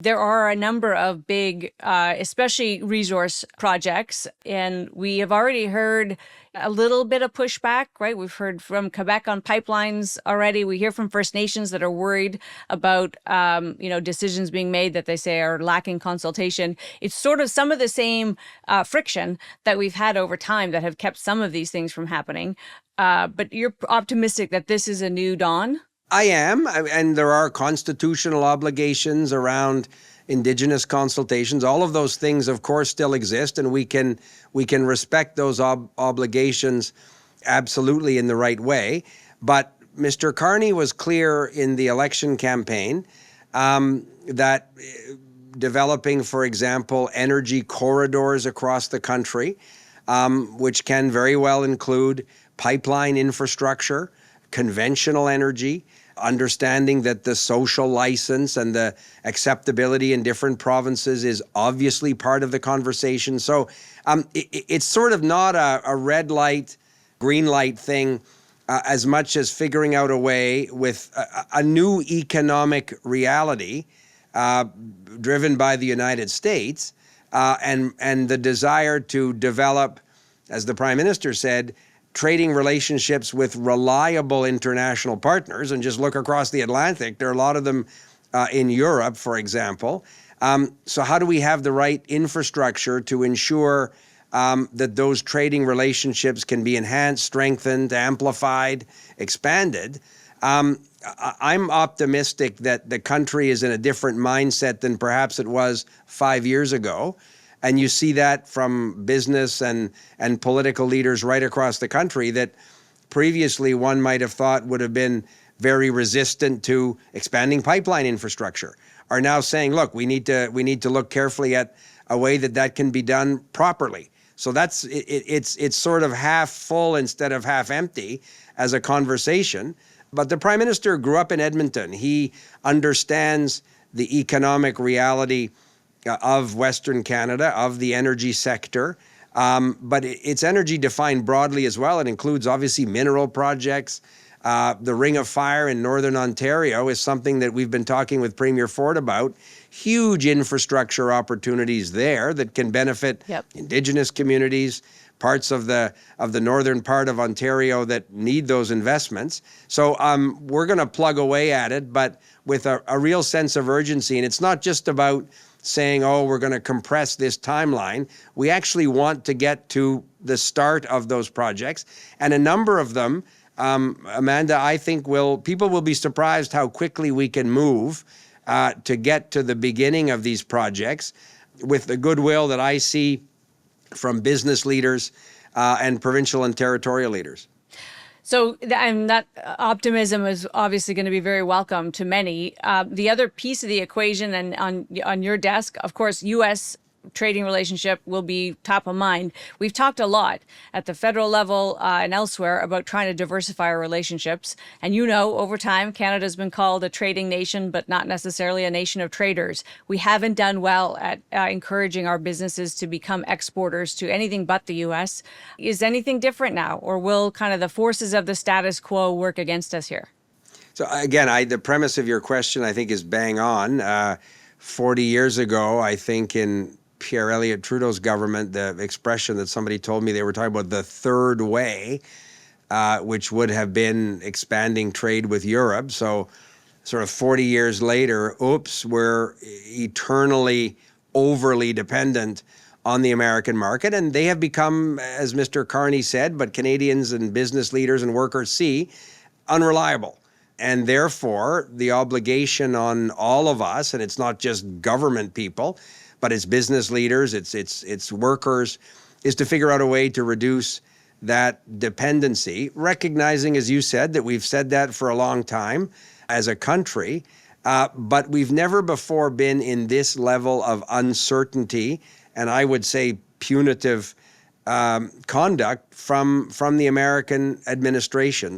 There are a number of big, especially resource projects, and we have already heard a little bit of pushback, right? We've heard from Quebec on pipelines already. We hear from First Nations that are worried about, decisions being made that they say are lacking consultation. It's sort of some of the same friction that we've had over time that have kept some of these things from happening. But you're optimistic that this is a new dawn? I am, and there are constitutional obligations around Indigenous consultations. All of those things, of course, still exist, and we can respect those obligations absolutely in the right way. But Mr. Carney was clear in the election campaign that developing, for example, energy corridors across the country, which can very well include pipeline infrastructure, conventional energy, understanding that the social license and the acceptability in different provinces is obviously part of the conversation. So it's sort of not a red light, green light thing as much as figuring out a way with a new economic reality driven by the United States and the desire to develop, as the Prime Minister said, trading relationships with reliable international partners. And just look across the Atlantic. There are a lot of them in Europe, for example. So how do we have the right infrastructure to ensure that those trading relationships can be enhanced, strengthened, amplified, expanded? I'm optimistic that the country is in a different mindset than perhaps it was 5 years ago. And you see that from business and political leaders right across the country that previously one might have thought would have been very resistant to expanding pipeline infrastructure are now saying, look, we need to look carefully at a way that can be done properly. So it's sort of half full instead of half empty as a conversation. But the Prime Minister grew up in Edmonton. He understands the economic reality of Western Canada, of the energy sector. But it's energy defined broadly as well. It includes, obviously, mineral projects. The Ring of Fire in Northern Ontario is something that we've been talking with Premier Ford about. Huge infrastructure opportunities there that can benefit Indigenous communities, parts of the northern part of Ontario that need those investments. So we're going to plug away at it, but with a real sense of urgency. And it's not just about saying, oh, we're going to compress this timeline. We actually want to get to the start of those projects. And a number of them, Amanda, I think people will be surprised how quickly we can move to get to the beginning of these projects with the goodwill that I see from business leaders and provincial and territorial leaders. So that optimism is obviously going to be very welcome to many. The other piece of the equation, and on your desk, of course, U.S. trading relationship will be top of mind. We've talked a lot at the federal level and elsewhere about trying to diversify our relationships. And over time, Canada's been called a trading nation, but not necessarily a nation of traders. We haven't done well at encouraging our businesses to become exporters to anything but the U.S. Is anything different now, or will kind of the forces of the status quo work against us here? So again, the premise of your question, I think, is bang on. 40 years ago, I think in Pierre Elliott Trudeau's government, the expression that somebody told me, they were talking about the third way, which would have been expanding trade with Europe. So sort of 40 years later, we're eternally overly dependent on the American market. And they have become, as Mr. Carney said, but Canadians and business leaders and workers see, unreliable. And therefore, the obligation on all of us, and it's not just government people, but it's business leaders, it's workers, is to figure out a way to reduce that dependency, recognizing, as you said, that we've said that for a long time as a country, but we've never before been in this level of uncertainty, and I would say punitive conduct from the American administration.